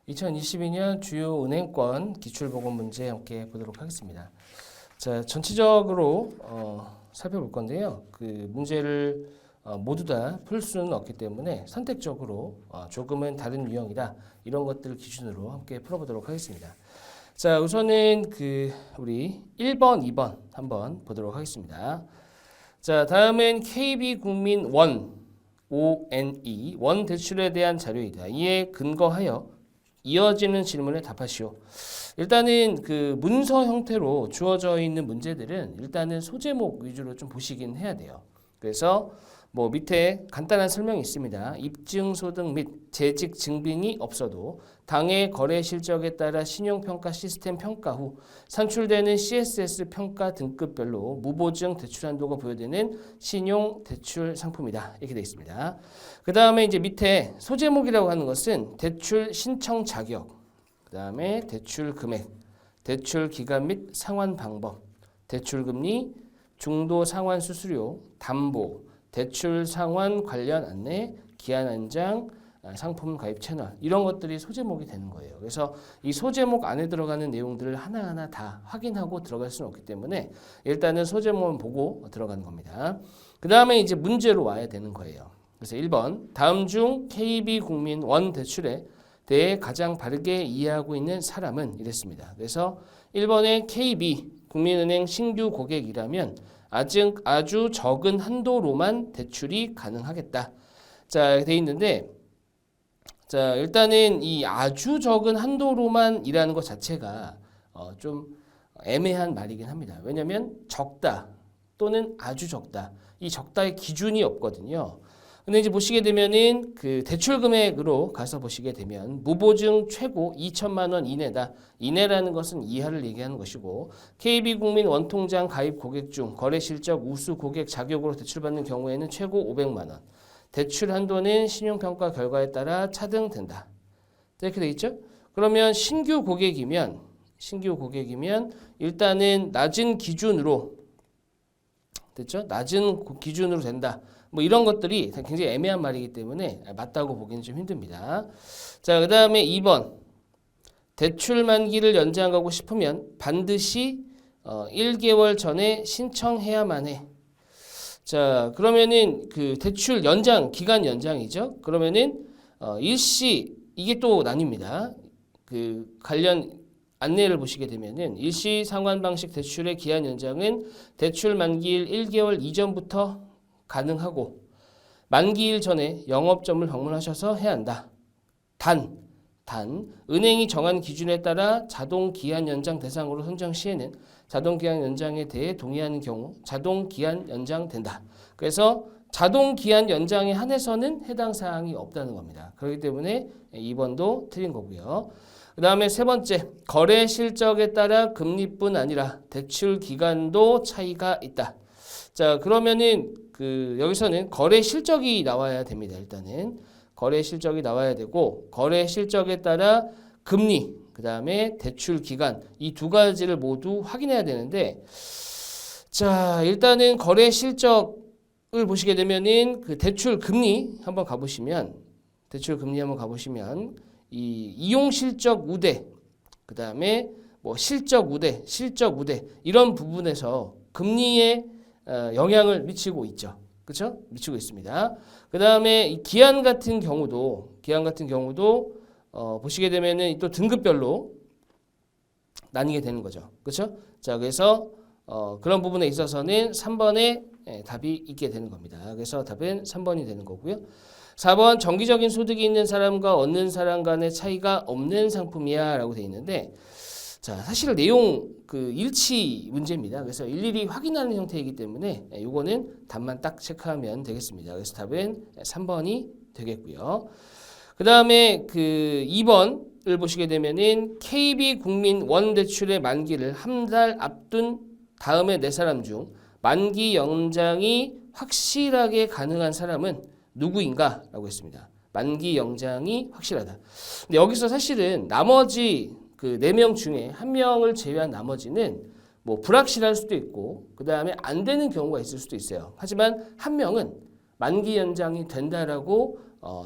2022년 주요 은행권 기출보고 문제 함께 보도록 하겠습니다. 자, 전체적으로 살펴볼 건데요. 그 문제를 모두 다 풀 수는 없기 때문에 선택적으로 조금은 다른 유형이다. 이런 것들을 기준으로 함께 풀어보도록 하겠습니다. 자, 우선은 우리 1번, 2번 한번 보도록 하겠습니다. 자, 다음은 KB국민 원 대출에 대한 자료이다. 이에 근거하여 이어지는 질문에 답하시오. 일단은 그 문서 형태로 주어져 있는 문제들은 일단은 소제목 위주로 좀 보시긴 해야 돼요. 그래서 뭐 밑에 간단한 설명이 있습니다. 입증소득 및 재직 증빙이 없어도 당해 거래 실적에 따라 신용평가 시스템 평가 후 산출되는 CSS 평가 등급별로 무보증 대출 한도가 부여되는 신용 대출 상품이다. 이렇게 되어 있습니다. 그 다음에 이제 밑에 소제목이라고 하는 것은 대출 신청 자격, 그 다음에 대출 금액, 대출 기간 및 상환 방법, 대출 금리, 중도 상환 수수료, 담보, 대출 상환 관련 안내, 기한 연장, 상품 가입 채널 이런 것들이 소제목이 되는 거예요. 그래서 이 소제목 안에 들어가는 내용들을 하나하나 다 확인하고 들어갈 수는 없기 때문에 일단은 소제목만 보고 들어가는 겁니다. 그 다음에 이제 문제로 와야 되는 거예요. 그래서 1번 다음 중 KB국민 원 대출에 대해 가장 바르게 이해하고 있는 사람은 이랬습니다. 그래서 1번에 KB 국민은행 신규 고객이라면 아주 적은 한도로만 대출이 가능하겠다. 자, 돼 있는데, 자, 일단은 이 아주 적은 한도로만 이라는 것 자체가 좀 애매한 말이긴 합니다. 왜냐하면 적다 또는 아주 적다. 이 적다의 기준이 없거든요. 근데 이제 보시게 되면은 그 대출 금액으로 가서 보시게 되면 무보증 최고 2천만 원 이내다. 이내라는 것은 이하를 얘기하는 것이고 KB국민 원통장 가입 고객 중 거래 실적 우수 고객 자격으로 대출받는 경우에는 최고 500만 원. 대출 한도는 신용평가 결과에 따라 차등된다. 이렇게 돼 있죠? 그러면 신규 고객이면 일단은 낮은 기준으로 됐죠? 낮은 기준으로 된다. 뭐 이런 것들이 굉장히 애매한 말이기 때문에 맞다고 보기는 좀 힘듭니다. 자, 그 다음에 2번. 대출 만기를 연장하고 싶으면 반드시 1개월 전에 신청해야만 해. 자, 그러면은 그 대출 연장, 기간 연장이죠. 그러면은 일시, 이게 또 나뉩니다. 그 관련 안내를 보시게 되면은 일시 상환 방식 대출의 기한 연장은 대출 만기일 1개월 이전부터 가능하고 만기일 전에 영업점을 방문하셔서 해야 한다. 단 은행이 정한 기준에 따라 자동 기한 연장 대상으로 선정 시에는 자동 기한 연장에 대해 동의하는 경우 자동 기한 연장된다. 그래서 자동 기한 연장에 한해서는 해당 사항이 없다는 겁니다. 그렇기 때문에 2번도 틀린 거고요. 그 다음에 세 번째, 거래 실적에 따라 금리뿐 아니라 대출 기간도 차이가 있다. 자, 그러면은 여기서는 거래 실적이 나와야 됩니다. 일단은 거래 실적이 나와야 되고 거래 실적에 따라 금리, 그 다음에 대출 기간 이 두 가지를 모두 확인해야 되는데, 자, 일단은 거래 실적을 보시게 되면은 그 대출 금리 한번 가보시면 이 이용 실적 우대, 그 다음에 뭐 실적 우대 이런 부분에서 금리에 영향을 미치고 있죠. 그렇죠? 미치고 있습니다. 그 다음에 이 기한 같은 경우도 보시게 되면은 또 등급별로 나뉘게 되는 거죠. 그렇죠? 자, 그래서 그런 부분에 있어서는 3번에 답이 있게 되는 겁니다. 그래서 답은 3번이 되는 거고요. 4번 정기적인 소득이 있는 사람과 없는 사람 간의 차이가 없는 상품이야 라고 되어 있는데, 자, 사실 내용 일치 문제입니다. 그래서 일일이 확인하는 형태이기 때문에 요거는 답만 딱 체크하면 되겠습니다. 그래서 답은 3번이 되겠고요. 그 다음에 2번을 보시게 되면은 KB국민 원대출의 만기를 한 달 앞둔 다음에 네 사람 중 만기 연장이 확실하게 가능한 사람은 누구인가? 라고 했습니다. 만기 연장이 확실하다. 근데 여기서 사실은 나머지 4명 중에 1명을 제외한 나머지는 뭐 불확실할 수도 있고 그 다음에 안 되는 경우가 있을 수도 있어요. 하지만 1명은 만기 연장이 된다라고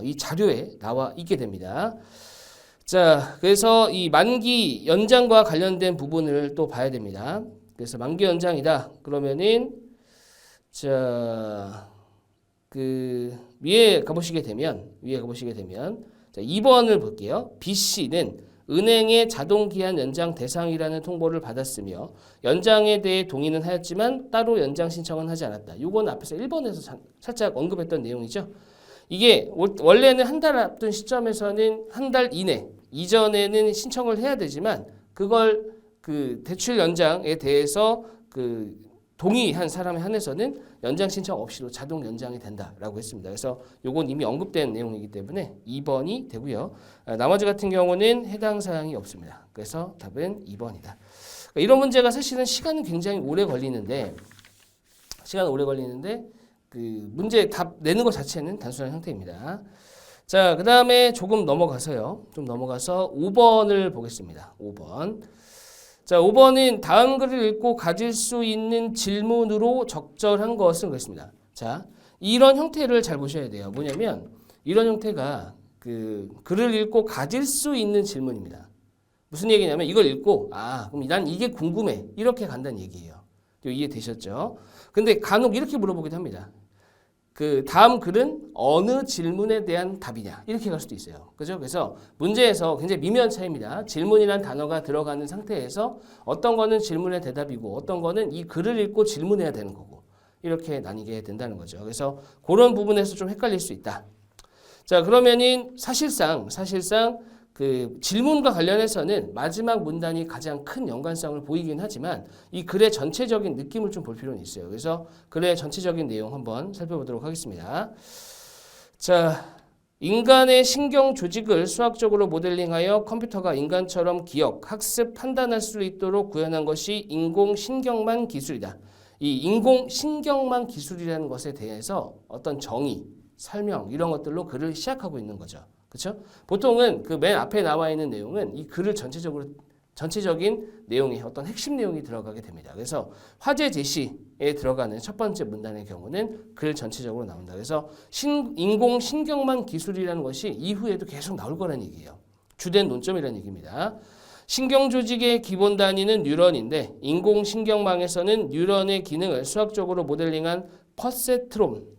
이 자료에 나와 있게 됩니다. 자, 그래서 이 만기 연장과 관련된 부분을 또 봐야 됩니다. 그래서 만기 연장이다. 그러면은 자, 그 위에 가보시게 되면 자, 2번을 볼게요. B 씨는 은행의 자동기한 연장 대상이라는 통보를 받았으며 연장에 대해 동의는 하였지만 따로 연장 신청은 하지 않았다. 이건 앞에서 1번에서 살짝 언급했던 내용이죠. 이게 원래는 한 달 앞둔 시점에서는 한 달 이내 이전에는 신청을 해야 되지만 그걸 그 대출 연장에 대해서 그 동의한 사람에 한해서는 연장 신청 없이도 자동 연장이 된다라고 했습니다. 그래서 요건 이미 언급된 내용이기 때문에 2번이 되고요. 나머지 같은 경우는 해당 사항이 없습니다. 그래서 답은 2번이다. 이런 문제가 사실은 시간은 굉장히 오래 걸리는데 그 문제 답 내는 것 자체는 단순한 형태입니다. 자, 그 다음에 조금 넘어가서 5번을 보겠습니다. 5번. 자, 5번은 다음 글을 읽고 가질 수 있는 질문으로 적절한 것은 그렇습니다. 자, 이런 형태를 잘 보셔야 돼요. 뭐냐면 이런 형태가 그 글을 읽고 가질 수 있는 질문입니다. 무슨 얘기냐면 이걸 읽고 그럼 난 이게 궁금해 이렇게 간다는 얘기예요. 이해되셨죠? 근데 간혹 이렇게 물어보기도 합니다. 그 다음 글은 어느 질문에 대한 답이냐 이렇게 갈 수도 있어요. 그죠? 그래서 문제에서 굉장히 미묘한 차이입니다. 질문이란 단어가 들어가는 상태에서 어떤 거는 질문의 대답이고 어떤 거는 이 글을 읽고 질문해야 되는 거고 이렇게 나뉘게 된다는 거죠. 그래서 그런 부분에서 좀 헷갈릴 수 있다. 자, 그러면은 사실상 그 질문과 관련해서는 마지막 문단이 가장 큰 연관성을 보이긴 하지만 이 글의 전체적인 느낌을 좀 볼 필요는 있어요. 그래서 글의 전체적인 내용 한번 살펴보도록 하겠습니다. 자, 인간의 신경 조직을 수학적으로 모델링하여 컴퓨터가 인간처럼 기억, 학습, 판단할 수 있도록 구현한 것이 인공신경망 기술이다. 이 인공신경망 기술이라는 것에 대해서 어떤 정의, 설명 이런 것들로 글을 시작하고 있는 거죠. 그렇죠? 보통은 그 맨 앞에 나와 있는 내용은 이 글을 전체적인 내용이 어떤 핵심 내용이 들어가게 됩니다. 그래서 화제 제시에 들어가는 첫 번째 문단의 경우는 글 전체적으로 나온다. 그래서 인공신경망 기술이라는 것이 이후에도 계속 나올 거라는 얘기예요. 주된 논점이라는 얘기입니다. 신경조직의 기본 단위는 뉴런인데 인공신경망에서는 뉴런의 기능을 수학적으로 모델링한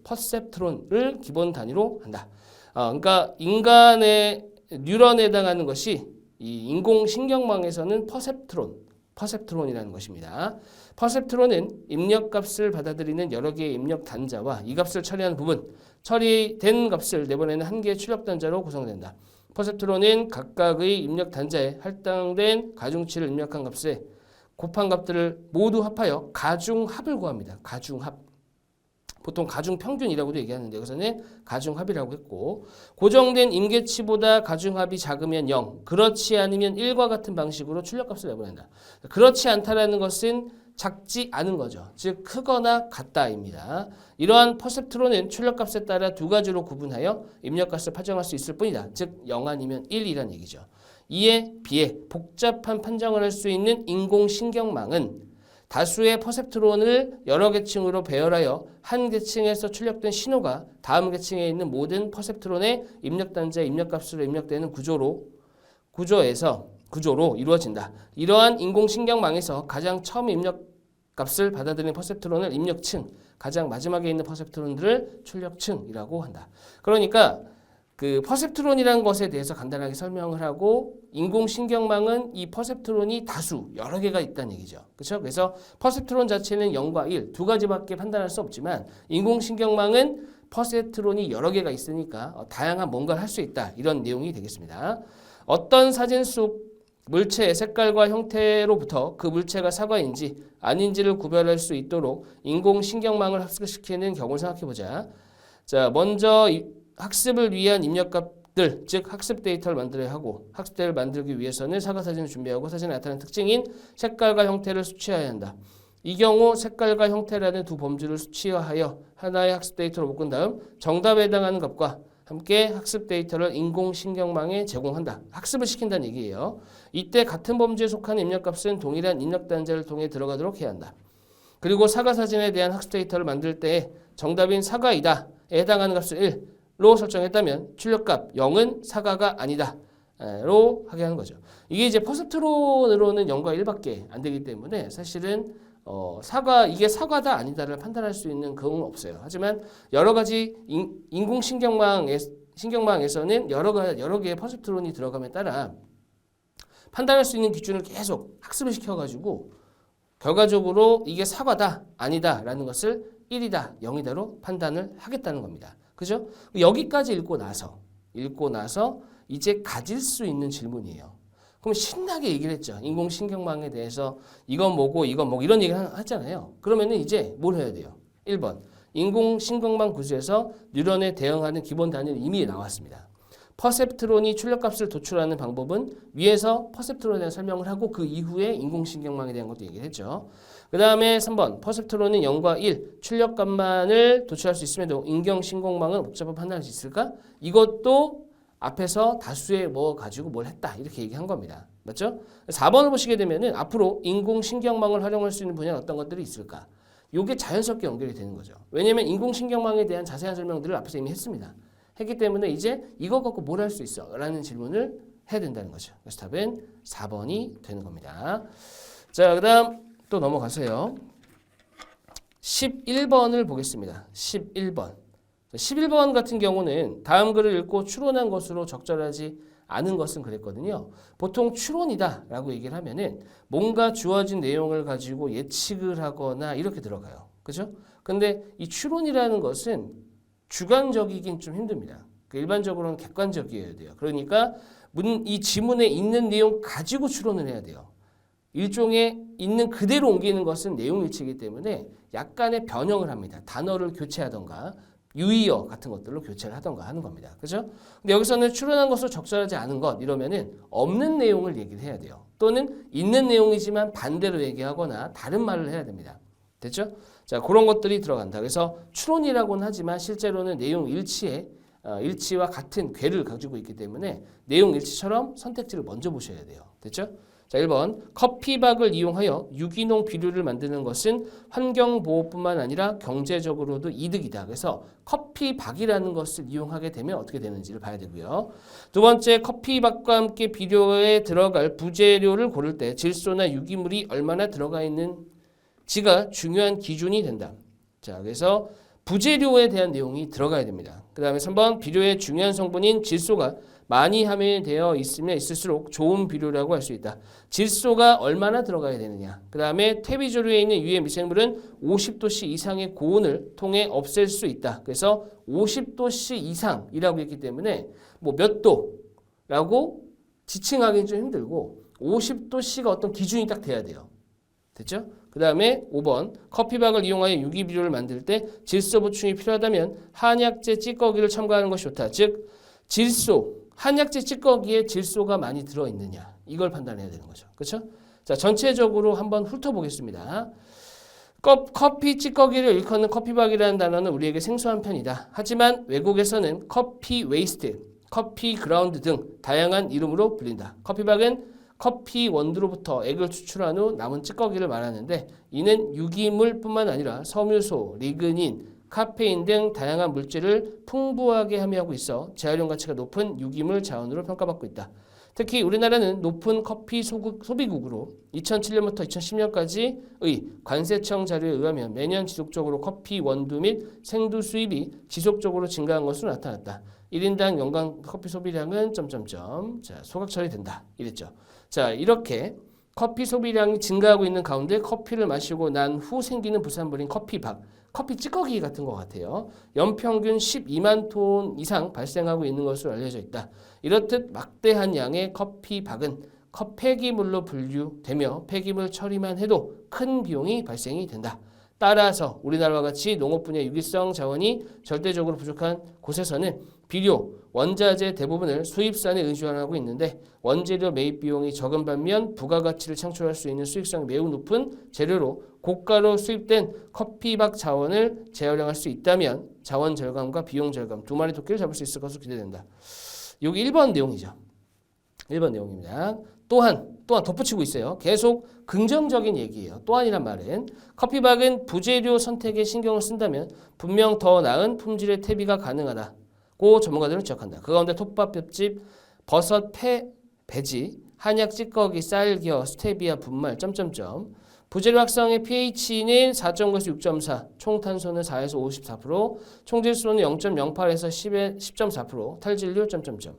퍼셉트론을 기본 단위로 한다. 그러니까 인간의 뉴런에 해당하는 것이 이 인공신경망에서는 퍼셉트론이라는 것입니다. 퍼셉트론은 입력값을 받아들이는 여러 개의 입력 단자와 이 값을 처리하는 부분, 처리된 값을 내보내는 한 개의 출력 단자로 구성된다. 퍼셉트론은 각각의 입력 단자에 할당된 가중치를 입력한 값에 곱한 값들을 모두 합하여 가중합을 구합니다. 가중합. 보통 가중평균이라고도 얘기하는데 여기서는 가중합이라고 했고 고정된 임계치보다 가중합이 작으면 0, 그렇지 않으면 1과 같은 방식으로 출력값을 내보낸다. 그렇지 않다라는 것은 작지 않은 거죠. 즉 크거나 같다입니다. 이러한 퍼셉트론은 출력값에 따라 두 가지로 구분하여 입력값을 판정할 수 있을 뿐이다. 즉 0 아니면 1이란 얘기죠. 이에 비해 복잡한 판정을 할 수 있는 인공신경망은 다수의 퍼셉트론을 여러 계층으로 배열하여 한 계층에서 출력된 신호가 다음 계층에 있는 모든 퍼셉트론의 입력 단자의 입력값으로 입력되는 구조로 이루어진다. 이러한 인공신경망에서 가장 처음 입력값을 받아들이는 퍼셉트론을 입력층, 가장 마지막에 있는 퍼셉트론들을 출력층이라고 한다. 그러니까 그 퍼셉트론이라는 것에 대해서 간단하게 설명을 하고 인공신경망은 이 퍼셉트론이 다수 여러 개가 있다는 얘기죠. 그렇죠? 그래서 퍼셉트론 자체는 0과 1 두 가지밖에 판단할 수 없지만 인공신경망은 퍼셉트론이 여러 개가 있으니까 다양한 뭔가를 할 수 있다. 이런 내용이 되겠습니다. 어떤 사진 속 물체의 색깔과 형태로부터 그 물체가 사과인지 아닌지를 구별할 수 있도록 인공신경망을 합숙시키는 경우를 생각해보자. 자, 먼저 학습을 위한 입력값들, 즉 학습 데이터를 만들어야 하고 학습 데이터를 만들기 위해서는 사과사진을 준비하고 사진에 나타나는 특징인 색깔과 형태를 수치해야 한다. 이 경우 색깔과 형태라는 두 범주를 수치화하여 하나의 학습 데이터로 묶은 다음 정답에 해당하는 값과 함께 학습 데이터를 인공신경망에 제공한다. 학습을 시킨다는 얘기예요. 이때 같은 범주에 속한 입력값은 동일한 입력 단자를 통해 들어가도록 해야 한다. 그리고 사과사진에 대한 학습 데이터를 만들 때 정답인 사과이다에 해당하는 값을 1로 설정했다면 출력값 0은 사과가 아니다 로 하게 하는 거죠. 이게 이제 퍼셉트론으로는 0과 1밖에 안 되기 때문에 사실은 이게 사과다 아니다를 판단할 수 있는 그건 없어요. 하지만 여러 가지 신경망에서는 여러 개의 퍼셉트론이 들어감에 따라 판단할 수 있는 기준을 계속 학습을 시켜가지고 결과적으로 이게 사과다 아니다라는 것을 1이다 0이다로 판단을 하겠다는 겁니다. 그죠? 여기까지 읽고 나서 이제 가질 수 있는 질문이에요. 그럼 신나게 얘기를 했죠. 인공신경망에 대해서 이건 뭐고 이건 뭐고 이런 얘기를 하잖아요. 그러면은 이제 뭘 해야 돼요? 1번 인공신경망 구조에서 뉴런에 대응하는 기본 단위는 이미 나왔습니다. 퍼셉트론이 출력값을 도출하는 방법은 위에서 퍼셉트론에 대한 설명을 하고 그 이후에 인공신경망에 대한 것도 얘기를 했죠. 그 다음에 3번 퍼셉트론은 0과 1 출력값만을 도출할 수 있음에도 인공신경망은 복잡한 판단할 수 있을까? 이것도 앞에서 다수의 뭐 가지고 뭘 했다 이렇게 얘기한 겁니다. 맞죠? 4번을 보시게 되면은 앞으로 인공신경망을 활용할 수 있는 분야는 어떤 것들이 있을까? 이게 자연스럽게 연결이 되는 거죠. 왜냐하면 인공신경망에 대한 자세한 설명들을 앞에서 이미 했습니다. 했기 때문에 이제 이거 갖고 뭘 할 수 있어? 라는 질문을 해야 된다는 거죠. 그래서 답은 4번이 되는 겁니다. 자, 그 다음 또 넘어가세요. 11번을 보겠습니다. 11번. 11번 같은 경우는 다음 글을 읽고 추론한 것으로 적절하지 않은 것은 그랬거든요. 보통 추론이다 라고 얘기를 하면은 뭔가 주어진 내용을 가지고 예측을 하거나 이렇게 들어가요. 그죠? 근데 이 추론이라는 것은 주관적이긴 좀 힘듭니다. 일반적으로는 객관적이어야 돼요. 그러니까 이 지문에 있는 내용 가지고 추론을 해야 돼요. 일종의 있는 그대로 옮기는 것은 내용일치이기 때문에 약간의 변형을 합니다. 단어를 교체하던가 유의어 같은 것들로 교체를 하던가 하는 겁니다. 그죠? 근데 여기서는 추론한 것으로 적절하지 않은 것 이러면은 없는 내용을 얘기를 해야 돼요. 또는 있는 내용이지만 반대로 얘기하거나 다른 말을 해야 됩니다. 됐죠? 자, 그런 것들이 들어간다. 그래서 추론이라고는 하지만 실제로는 내용 일치와 같은 궤를 가지고 있기 때문에 내용 일치처럼 선택지를 먼저 보셔야 돼요. 됐죠? 자, 1번 커피박을 이용하여 유기농 비료를 만드는 것은 환경보호뿐만 아니라 경제적으로도 이득이다. 그래서 커피박이라는 것을 이용하게 되면 어떻게 되는지를 봐야 되고요. 두 번째 커피박과 함께 비료에 들어갈 부재료를 고를 때 질소나 유기물이 얼마나 들어가 있는지가 중요한 기준이 된다. 자, 그래서 부재료에 대한 내용이 들어가야 됩니다. 그 다음에 3번 비료의 중요한 성분인 질소가 많이 함유되어 있으면 있을수록 좋은 비료라고 할 수 있다. 질소가 얼마나 들어가야 되느냐. 그 다음에 퇴비조류에 있는 유해 미생물은 50도씨 이상의 고온을 통해 없앨 수 있다. 그래서 50도씨 이상이라고 했기 때문에 뭐 몇 도라고 지칭하기는 좀 힘들고 50도씨가 어떤 기준이 딱 돼야 돼요. 됐죠? 그 다음에 5번 커피박을 이용하여 유기비료를 만들 때 질소 보충이 필요하다면 한약재 찌꺼기를 첨가하는 것이 좋다. 즉 질소, 한약재 찌꺼기에 질소가 많이 들어있느냐 이걸 판단해야 되는 거죠. 그렇죠? 자, 전체적으로 한번 훑어보겠습니다. 커피 찌꺼기를 일컫는 커피박이라는 단어는 우리에게 생소한 편이다. 하지만 외국에서는 커피 웨이스트, 커피 그라운드 등 다양한 이름으로 불린다. 커피박은 커피 원두로부터 액을 추출한 후 남은 찌꺼기를 말하는데 이는 유기물뿐만 아니라 섬유소, 리그닌, 카페인 등 다양한 물질을 풍부하게 함유하고 있어 재활용 가치가 높은 유기물 자원으로 평가받고 있다. 특히 우리나라는 높은 커피 소비국으로 2007년부터 2010년까지의 관세청 자료에 의하면 매년 지속적으로 커피 원두 및 생두 수입이 지속적으로 증가한 것으로 나타났다. 1인당 연간 커피 소비량은 자, 소각 처리된다. 이랬죠. 자, 이렇게 커피 소비량이 증가하고 있는 가운데 커피를 마시고 난 후 생기는 부산물인 커피박, 커피 찌꺼기 같은 것 같아요. 연평균 12만 톤 이상 발생하고 있는 것으로 알려져 있다. 이렇듯 막대한 양의 커피박은 폐기물로 분류되며 폐기물 처리만 해도 큰 비용이 발생이 된다. 따라서 우리나라와 같이 농업 분야 유기성 자원이 절대적으로 부족한 곳에서는 비료, 원자재 대부분을 수입산에 의존하고 있는데 원재료 매입 비용이 적은 반면 부가가치를 창출할 수 있는 수익성이 매우 높은 재료로 고가로 수입된 커피박 자원을 재활용할 수 있다면 자원 절감과 비용 절감 두 마리 토끼를 잡을 수 있을 것으로 기대된다. 여기 1번 내용이죠. 1번 내용입니다. 또한 덧붙이고 있어요. 계속 긍정적인 얘기예요. 또한이란 말은 커피박은 부재료 선택에 신경을 쓴다면 분명 더 나은 품질의 퇴비가 가능하다고 전문가들은 지적한다. 그 가운데 톱밥, 볏짚, 버섯, 배지, 한약, 찌꺼기, 쌀겨, 스테비아, 분말, 점점점. 부재료 합성의 pH는 4.9에서 6.4, 총 탄소는 4에서 54%, 총질소는 0.08에서 10.4%, 탈진류, 점점점.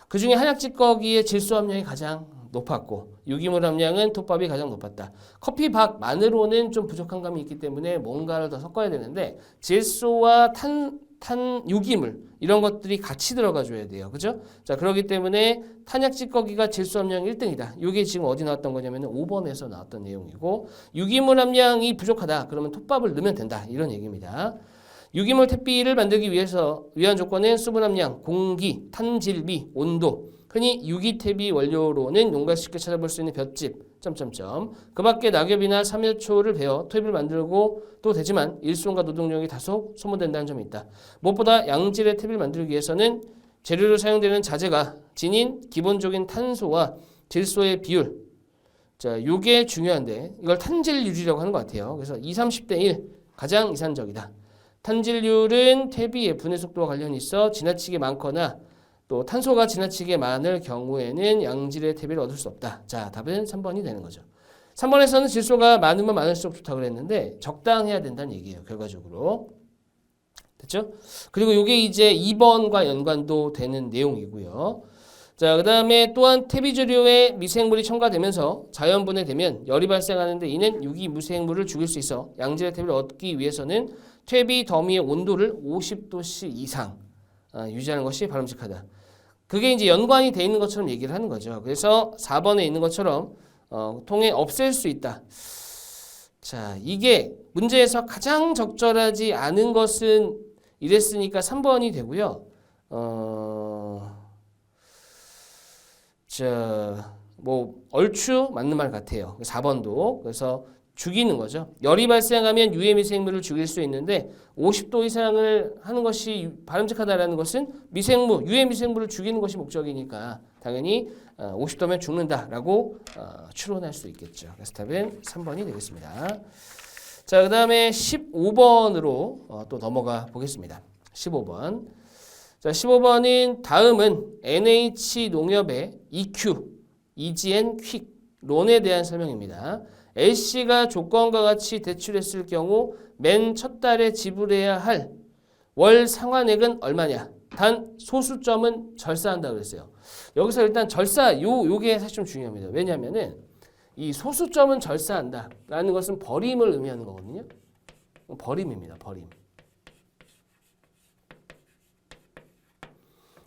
그 중에 한약 찌꺼기의 질소 함량이 가장 높았고 유기물 함량은 톱밥이 가장 높았다. 커피, 박, 만으로는 좀 부족한 감이 있기 때문에 뭔가를 더 섞어야 되는데 질소와 유기물 이런 것들이 같이 들어가 줘야 돼요. 그죠? 자, 그렇기 때문에 탄약 찌꺼기가 질소 함량 1등이다. 이게 지금 어디 나왔던 거냐면 5번에서 나왔던 내용이고 유기물 함량이 부족하다. 그러면 톱밥을 넣으면 된다. 이런 얘기입니다. 유기물 퇴비를 만들기 위한 조건은 수분 함량, 공기, 탄질비, 온도. 흔히 유기퇴비 원료로는 농가 쉽게 찾아볼 수 있는 볏짚, 점점점. 그 밖에 낙엽이나 삼일초를 베어 퇴비를 만들고 또 되지만 일손과 노동력이 다소 소모된다는 점이 있다. 무엇보다 양질의 퇴비를 만들기 위해서는 재료로 사용되는 자재가 지닌 기본적인 탄소와 질소의 비율. 자, 요게 중요한데 이걸 탄질률이라고 하는 것 같아요. 그래서 20-30대 1 가장 이산적이다. 탄질률은 퇴비의 분해 속도와 관련이 있어 지나치게 많거나 또 탄소가 지나치게 많을 경우에는 양질의 퇴비를 얻을 수 없다. 자, 답은 3번이 되는 거죠. 3번에서는 질소가 많으면 많을수록 좋다고 그랬는데 적당해야 된다는 얘기예요. 결과적으로. 됐죠? 그리고 이게 이제 2번과 연관도 되는 내용이고요. 자, 그 다음에 또한 퇴비조류에 미생물이 첨가되면서 자연분해되면 열이 발생하는데 이는 유기무생물을 죽일 수 있어 양질의 퇴비를 얻기 위해서는 퇴비 더미의 온도를 50도씨 이상 유지하는 것이 바람직하다. 그게 이제 연관이 돼 있는 것처럼 얘기를 하는 거죠. 그래서 4번에 있는 것처럼 통에 없앨 수 있다. 자, 이게 문제에서 가장 적절하지 않은 것은 이랬으니까 3번이 되고요. 자, 뭐 얼추 맞는 말 같아요. 4번도. 그래서 죽이는 거죠. 열이 발생하면 유해 미생물을 죽일 수 있는데 50도 이상을 하는 것이 바람직하다라는 것은 유해 미생물을 죽이는 것이 목적이니까 당연히 50도면 죽는다라고 추론할 수 있겠죠. 그래서 답은 3번이 되겠습니다. 자, 그 다음에 15번으로 또 넘어가 보겠습니다. 15번. 자, 15번은 다음은 NH 농협의 EQ, EGN 퀵, 론에 대한 설명입니다. A씨가 조건과 같이 대출했을 경우 맨 첫 달에 지불해야 할 월 상환액은 얼마냐? 단 소수점은 절사한다 그랬어요. 여기서 일단 요게 사실 좀 중요합니다. 왜냐하면은 이 소수점은 절사한다라는 것은 버림을 의미하는 거거든요. 버림입니다. 버림.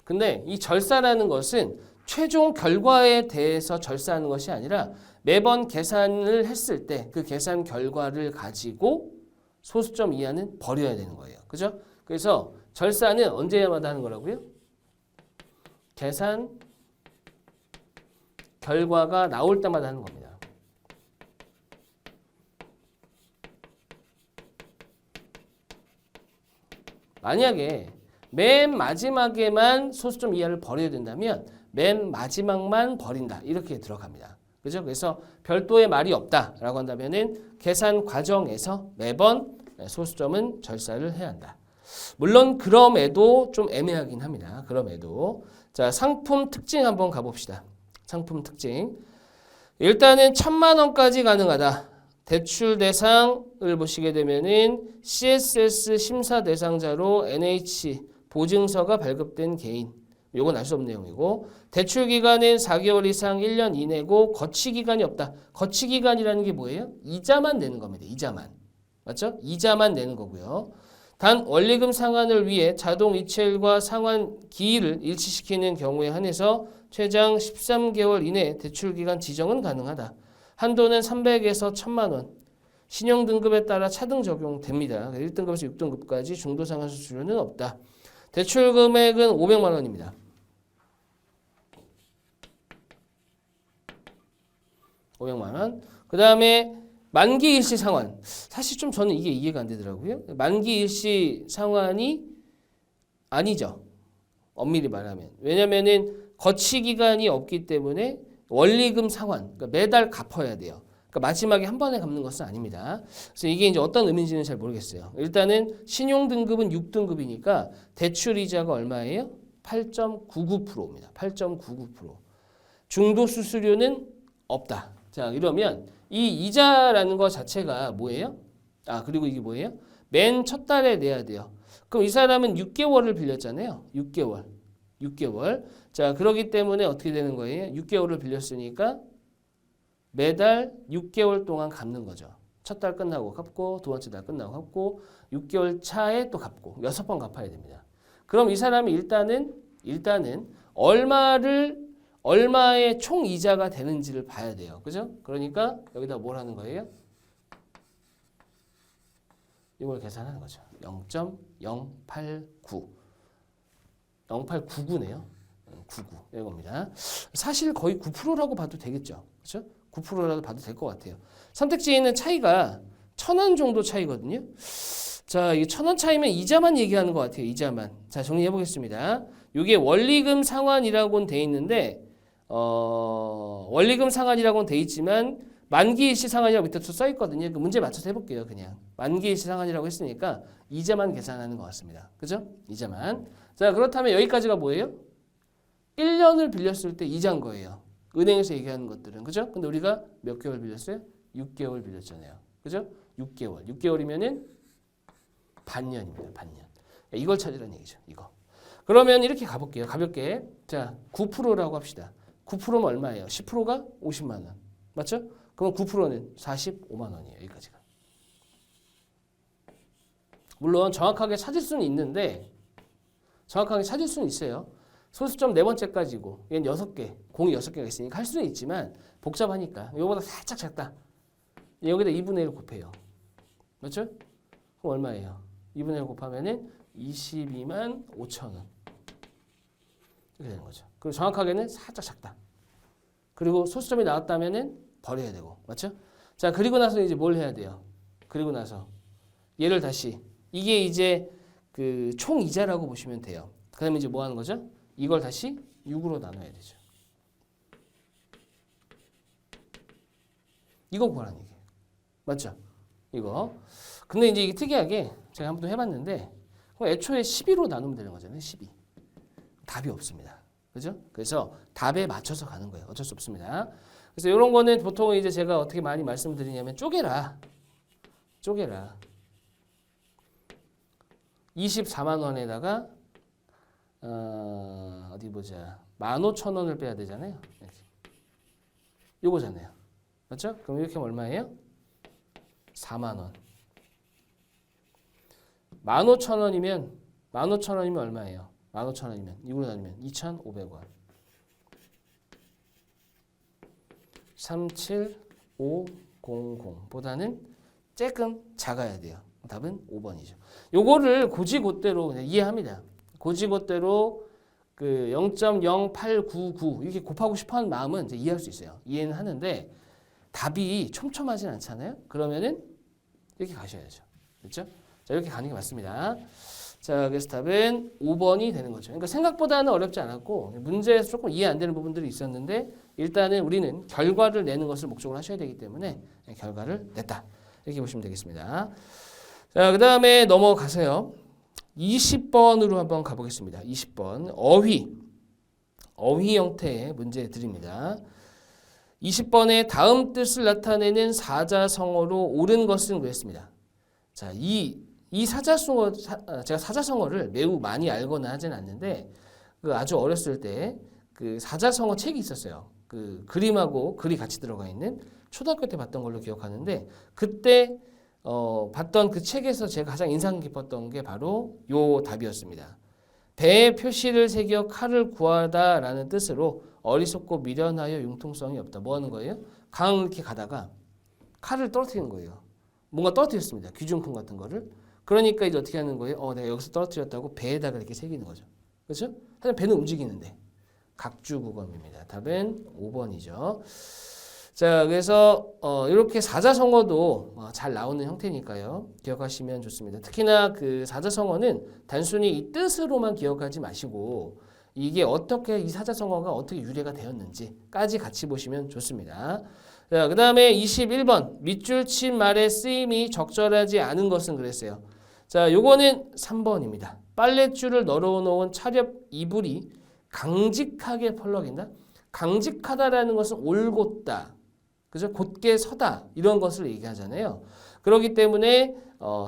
근데 이 절사라는 것은 최종 결과에 대해서 절사하는 것이 아니라 매번 계산을 했을 때 그 계산 결과를 가지고 소수점 이하는 버려야 되는 거예요. 그죠? 그래서 절사는 언제마다 하는 거라고요? 계산 결과가 나올 때마다 하는 겁니다. 만약에 맨 마지막에만 소수점 이하를 버려야 된다면 맨 마지막만 버린다. 이렇게 들어갑니다. 그죠? 그래서 별도의 말이 없다라고 한다면은 계산 과정에서 매번 소수점은 절사를 해야 한다. 물론 그럼에도 좀 애매하긴 합니다. 그럼에도. 자, 상품 특징 한번 가봅시다. 상품 특징. 일단은 1,000만 원까지 가능하다. 대출 대상을 보시게 되면은 CSS 심사 대상자로 NH 보증서가 발급된 개인. 요건 알 수 없는 내용이고 대출 기간은 4개월 이상 1년 이내고 거치 기간이 없다. 거치 기간이라는 게 뭐예요? 이자만 내는 겁니다. 이자만. 맞죠? 이자만 내는 거고요. 단 원리금 상환을 위해 자동 이체율과 상환 기일을 일치시키는 경우에 한해서 최장 13개월 이내 대출 기간 지정은 가능하다. 한도는 300에서 1,000만 원. 신용 등급에 따라 차등 적용됩니다. 1등급에서 6등급까지 중도 상환 수수료는 없다. 대출 금액은 500만 원입니다. 500만 원. 그 다음에 만기 일시 상환. 사실 좀 저는 이게 이해가 안 되더라고요. 만기 일시 상환이 아니죠. 엄밀히 말하면. 왜냐면은 거치 기간이 없기 때문에 원리금 상환. 그러니까 매달 갚아야 돼요. 그러니까 마지막에 한 번에 갚는 것은 아닙니다. 그래서 이게 이제 어떤 의미인지는 잘 모르겠어요. 일단은 신용 등급은 6등급이니까 대출 이자가 얼마예요? 8.99%입니다. 8.99%. 중도 수수료는 없다. 자, 이러면 이 이자라는 것 자체가 뭐예요? 그리고 이게 뭐예요? 맨 첫 달에 내야 돼요. 그럼 이 사람은 6개월을 빌렸잖아요. 6개월. 자, 그러기 때문에 어떻게 되는 거예요? 6개월을 빌렸으니까 매달 6개월 동안 갚는 거죠. 첫 달 끝나고 갚고 두 번째 달 끝나고 갚고 6개월 차에 또 갚고 6번 갚아야 됩니다. 그럼 이 사람이 일단은 얼마의 총 이자가 되는지를 봐야 돼요. 그죠? 그러니까 여기다 뭘 하는 거예요? 이걸 계산하는 거죠. 0.089. 0899네요. 99 이겁니다. 사실 거의 9%라고 봐도 되겠죠. 그렇죠? 9%라도 봐도 될 것 같아요. 선택지에 있는 차이가 1,000원 정도 차이거든요. 자, 이 1,000원 차이면 이자만 얘기하는 것 같아요. 이자만. 자, 정리해 보겠습니다. 이게 원리금 상환이라고는 돼 있는데 원리금 상환이라고는 돼 있지만 만기 일시 상환이라고 밑에 써 있거든요. 그 문제 맞춰서 해볼게요. 그냥 만기 일시 상환이라고 했으니까 이자만 계산하는 것 같습니다. 그죠? 이자만. 자, 그렇다면 여기까지가 뭐예요? 1년을 빌렸을 때 이자인 거예요. 은행에서 얘기하는 것들은. 그죠? 근데 우리가 몇 개월 빌렸어요? 6개월 빌렸잖아요. 그죠? 6개월. 6개월이면은 반년입니다. 반년. 이걸 찾으라는 얘기죠. 이거. 그러면 이렇게 가볼게요. 가볍게. 자, 9%라고 합시다. 9%면 얼마예요? 10%가 50만 원. 맞죠? 그럼 9%는 45만 원이에요. 여기까지가. 물론 정확하게 찾을 수는 있는데 정확하게 찾을 수는 있어요. 소수점 네 번째까지고 얘는 6개, 공이 6개가 있으니까 할 수는 있지만 복잡하니까 이거보다 살짝 작다. 여기다 2분의 1 곱해요. 맞죠? 그럼 얼마예요? 2분의 1 곱하면은 22만 5천 원. 이렇게 되는 거죠. 그리고 정확하게는 살짝 작다. 그리고 소수점이 나왔다면은 버려야 되고. 맞죠? 자, 그리고 나서 이제 뭘 해야 돼요? 그리고 나서 얘를 다시 이게 이제 그 총 이자라고 보시면 돼요. 그다음에 이제 뭐 하는 거죠? 이걸 다시 6으로 나눠야 되죠. 이거 구하라는 얘기예요. 맞죠? 이거. 근데 이제 이게 특이하게 제가 한번 해봤는데 애초에 12로 나누면 되는 거잖아요. 12. 답이 없습니다. 그죠? 그래서 답에 맞춰서 가는 거예요. 어쩔 수 없습니다. 그래서 이런 거는 보통 이제 제가 어떻게 많이 말씀드리냐면 쪼개라. 24만 원에다가 어디 보자. 15,000원을 빼야 되잖아요. 이렇게. 요거잖아요. 맞죠? 그럼 이렇게 하면 얼마예요? 4만 원. 15,000원이면 얼마예요? 15,000원이면 6으로 나누면 2,500원. 37500보다는 조금 작아야 돼요. 답은 5번이죠. 요거를 고지곧대로 이해합니다. 고지곧대로 그 0.0899 이렇게 곱하고 싶어하는 마음은 이제 이해할 수 있어요. 이해는 하는데 답이 촘촘하진 않잖아요. 그러면은 이렇게 가셔야죠. 그렇죠? 자, 이렇게 가는 게 맞습니다. 자, 그래서 답은 5번이 되는 거죠. 그러니까 생각보다는 어렵지 않았고 문제에서 조금 이해 안 되는 부분들이 있었는데 일단은 우리는 결과를 내는 것을 목적으로 하셔야 되기 때문에 결과를 냈다. 이렇게 보시면 되겠습니다. 자, 그 다음에 넘어가세요. 20번으로 한번 가보겠습니다. 20번 어휘 형태의 문제 드립니다. 20번에 다음 뜻을 나타내는 사자성어로 옳은 것은 그랬습니다. 자, 이 사자성어 제가 사자성어를 매우 많이 알거나 하진 않는데 그 아주 어렸을 때 그 사자성어 책이 있었어요. 그 그림하고 글이 같이 들어가 있는 초등학교 때 봤던 걸로 기억하는데 그때 봤던 그 책에서 제가 가장 인상 깊었던 게 바로 요 답이었습니다. 배에 표시를 새겨 칼을 구하다라는 뜻으로 어리석고 미련하여 융통성이 없다. 뭐 하는 거예요? 강 이렇게 가다가 칼을 떨어뜨리는 거예요. 뭔가 떨어뜨렸습니다. 귀중품 같은 거를. 그러니까 이제 어떻게 하는 거예요? 내가 여기서 떨어뜨렸다고 배에다가 이렇게 새기는 거죠. 그렇죠? 하지만 배는 움직이는데. 각주구검입니다. 답은 5번이죠. 자, 그래서 이렇게 사자성어도 잘 나오는 형태니까요. 기억하시면 좋습니다. 특히나 그 사자성어는 단순히 이 뜻으로만 기억하지 마시고 이게 어떻게 이 사자성어가 어떻게 유래가 되었는지까지 같이 보시면 좋습니다. 자, 그 다음에 21번 밑줄 친 말의 쓰임이 적절하지 않은 것은 그랬어요. 자, 요거는 3번입니다. 빨랫줄을 널어놓은 차렵 이불이 강직하게 펄럭인다. 강직하다라는 것은 올곧다. 그죠? 곧게 서다. 이런 것을 얘기하잖아요. 그렇기 때문에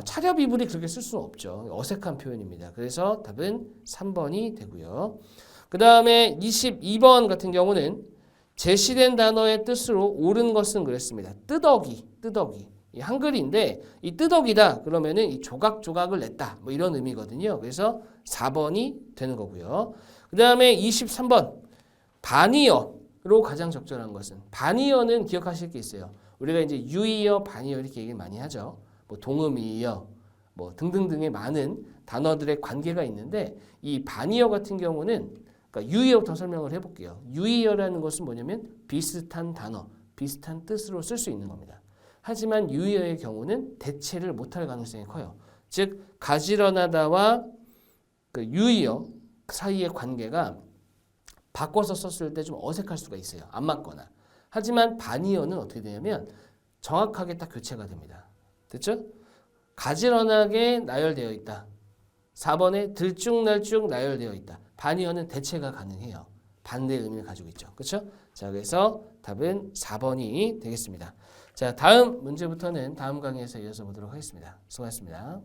차렵 이불이 그렇게 쓸 수는 없죠. 어색한 표현입니다. 그래서 답은 3번이 되고요. 그 다음에 22번 같은 경우는 제시된 단어의 뜻으로 옳은 것은 그랬습니다. 뜨덕이. 이 한글인데 이 뜨덕이다 그러면은 이 조각조각을 냈다 뭐 이런 의미거든요. 그래서 4번이 되는 거고요. 그 다음에 23번 반이어로 가장 적절한 것은 반이어는 기억하실 게 있어요. 우리가 이제 유이어, 반이어 이렇게 얘기를 많이 하죠. 뭐 동음이어 뭐 등등등의 많은 단어들의 관계가 있는데 이 반이어 같은 경우는 그러니까 유이어부터 설명을 해볼게요. 유이어라는 것은 뭐냐면 비슷한 단어, 비슷한 뜻으로 쓸 수 있는 겁니다. 하지만 유이어의 경우는 대체를 못할 가능성이 커요. 즉 가지런하다와 그 유이어 사이의 관계가 바꿔서 썼을 때 좀 어색할 수가 있어요. 안 맞거나. 하지만 반이어는 어떻게 되냐면 정확하게 딱 교체가 됩니다. 됐죠? 가지런하게 나열되어 있다. 4번에 들쭉날쭉 나열되어 있다. 반이어는 대체가 가능해요. 반대의 의미를 가지고 있죠. 그렇죠? 자, 그래서 답은 4번이 되겠습니다. 자, 다음 문제부터는 다음 강의에서 이어서 보도록 하겠습니다. 수고하셨습니다.